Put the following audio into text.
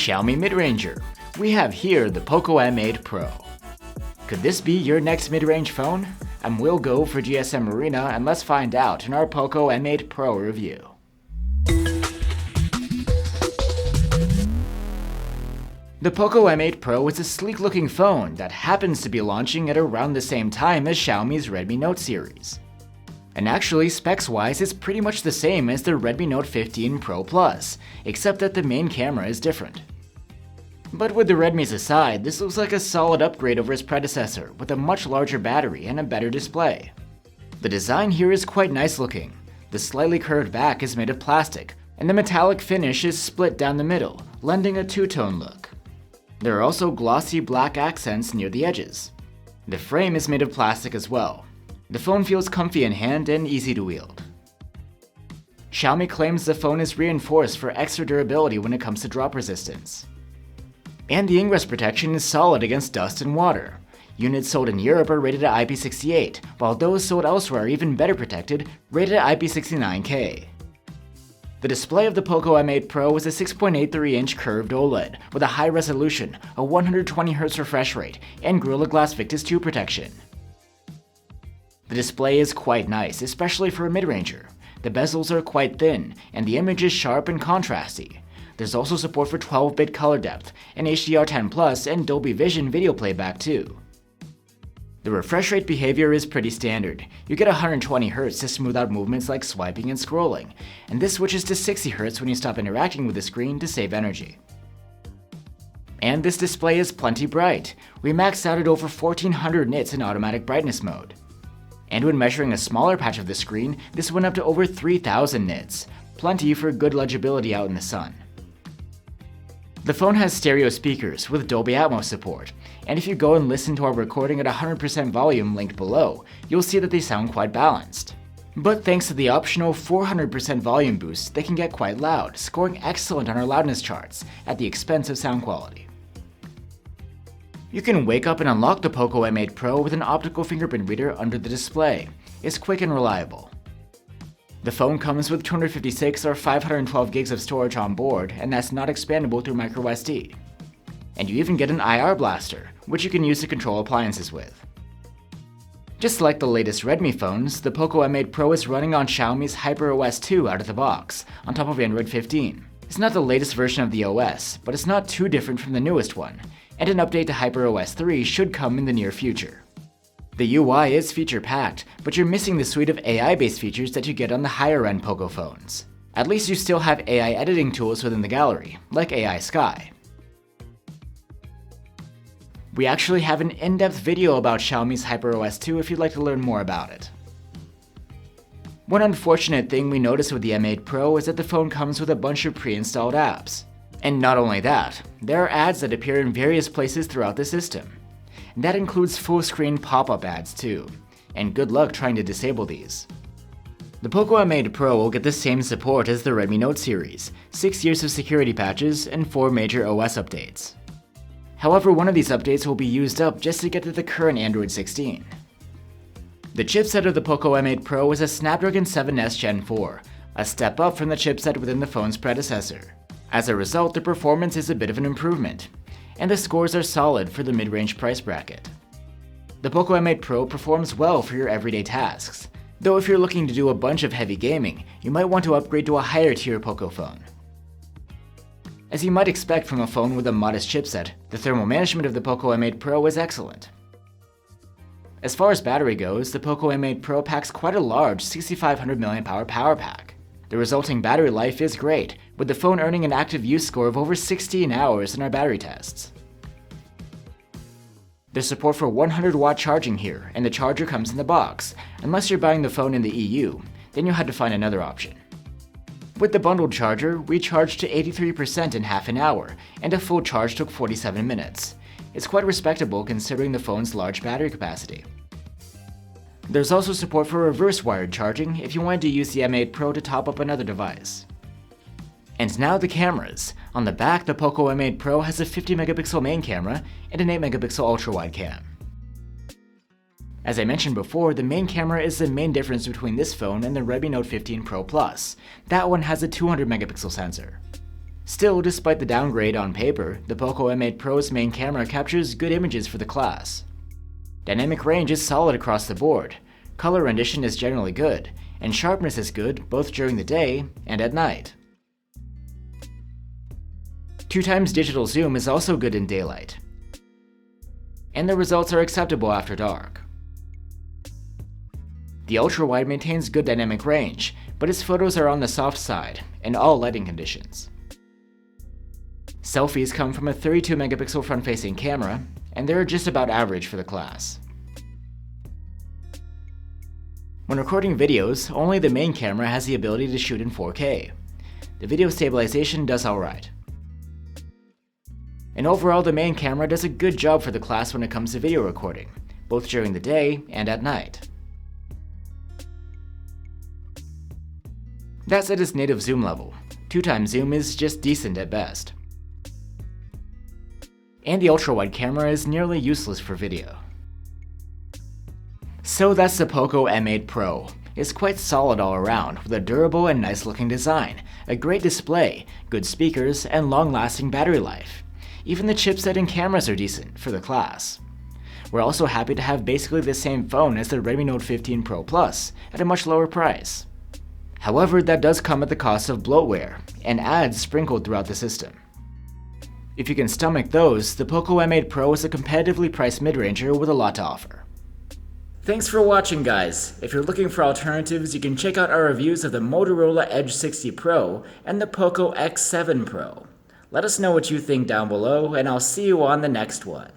Xiaomi mid-ranger. We have here the Poco M8 Pro. Could this be your next mid-range phone? I'm Will Go for GSM Arena, and let's find out in our Poco M8 Pro review. The Poco M8 Pro is a sleek-looking phone that happens to be launching at around the same time as Xiaomi's Redmi Note series. And actually, specs-wise, it's pretty much the same as the Redmi Note 15 Pro Plus, except that the main camera is different. But with the Redmis aside, this looks like a solid upgrade over its predecessor, with a much larger battery and a better display. The design here is quite nice looking. The slightly curved back is made of plastic, and the metallic finish is split down the middle, lending a two-tone look. There are also glossy black accents near the edges. The frame is made of plastic as well. The phone feels comfy in hand and easy to wield. Xiaomi claims the phone is reinforced for extra durability when it comes to drop resistance. And the ingress protection is solid against dust and water. Units sold in Europe are rated at IP68, while those sold elsewhere are even better protected, rated at IP69K. The display of the Poco M8 Pro is a 6.83-inch curved OLED with a high resolution, a 120Hz refresh rate, and Gorilla Glass Victus 2 protection. The display is quite nice, especially for a mid-ranger. The bezels are quite thin, and the image is sharp and contrasty. There's also support for 12-bit color depth, and HDR10+, and Dolby Vision video playback too. The refresh rate behavior is pretty standard. You get 120Hz to smooth out movements like swiping and scrolling, and this switches to 60Hz when you stop interacting with the screen to save energy. And this display is plenty bright. We maxed out at over 1400 nits in automatic brightness mode. And when measuring a smaller patch of the screen, this went up to over 3000 nits, plenty for good legibility out in the sun. The phone has stereo speakers with Dolby Atmos support, and if you go and listen to our recording at 100% volume linked below, you'll see that they sound quite balanced. But thanks to the optional 400% volume boost, they can get quite loud, scoring excellent on our loudness charts at the expense of sound quality. You can wake up and unlock the Poco M8 Pro with an optical fingerprint reader under the display. It's quick and reliable. The phone comes with 256 or 512 gigs of storage on board, and that's not expandable through microSD. And you even get an IR blaster, which you can use to control appliances with. Just like the latest Redmi phones, the Poco M8 Pro is running on Xiaomi's HyperOS 2 out of the box, on top of Android 15. It's not the latest version of the OS, but it's not too different from the newest one, and an update to HyperOS 3 should come in the near future. The UI is feature-packed, but you're missing the suite of AI-based features that you get on the higher-end Poco phones. At least you still have AI editing tools within the gallery, like AI Sky. We actually have an in-depth video about Xiaomi's HyperOS 2 if you'd like to learn more about it. One unfortunate thing we noticed with the M8 Pro is that the phone comes with a bunch of pre-installed apps. And not only that, there are ads that appear in various places throughout the system. And that includes full-screen pop-up ads too, and good luck trying to disable these. The Poco M8 Pro will get the same support as the Redmi Note series, 6 years of security patches, and 4 major OS updates. However, one of these updates will be used up just to get to the current Android 16. The chipset of the Poco M8 Pro is a Snapdragon 7S Gen 4, a step up from the chipset within the phone's predecessor. As a result, the performance is a bit of an improvement, and the scores are solid for the mid-range price bracket. The Poco M8 Pro performs well for your everyday tasks, though if you're looking to do a bunch of heavy gaming, you might want to upgrade to a higher tier Poco phone. As you might expect from a phone with a modest chipset, the thermal management of the Poco M8 Pro is excellent. As far as battery goes, the Poco M8 Pro packs quite a large 6500 mAh power pack. The resulting battery life is great, with the phone earning an active use score of over 16 hours in our battery tests. There's support for 100-watt charging here, and the charger comes in the box. Unless you're buying the phone in the EU, then you'll have to find another option. With the bundled charger, we charged to 83% in half an hour, and a full charge took 47 minutes. It's quite respectable considering the phone's large battery capacity. There's also support for reverse wired charging if you wanted to use the M8 Pro to top up another device. And now the cameras. On the back, the Poco M8 Pro has a 50-megapixel main camera and an 8-megapixel ultrawide cam. As I mentioned before, the main camera is the main difference between this phone and the Redmi Note 15 Pro Plus. That one has a 200-megapixel sensor. Still, despite the downgrade on paper, the Poco M8 Pro's main camera captures good images for the class. Dynamic range is solid across the board, color rendition is generally good, and sharpness is good both during the day and at night. 2x digital zoom is also good in daylight, and the results are acceptable after dark. The Ultrawide maintains good dynamic range, but its photos are on the soft side in all lighting conditions. Selfies come from a 32-megapixel front-facing camera, and they're just about average for the class. When recording videos, only the main camera has the ability to shoot in 4K. The video stabilization does alright. And overall, the main camera does a good job for the class when it comes to video recording, both during the day and at night. That's at its native zoom level. 2x zoom is just decent at best. And the ultra-wide camera is nearly useless for video. So that's the Poco M8 Pro. It's quite solid all around, with a durable and nice looking design, a great display, good speakers, and long-lasting battery life. Even the chipset and cameras are decent for the class. We're also happy to have basically the same phone as the Redmi Note 15 Pro Plus at a much lower price. However, that does come at the cost of bloatware and ads sprinkled throughout the system. If you can stomach those, the Poco M8 Pro is a competitively priced mid-ranger with a lot to offer. Thanks for watching, guys. If you're looking for alternatives, you can check out our reviews of the Motorola Edge 60 Pro and the Poco X7 Pro. Let us know what you think down below, and I'll see you on the next one.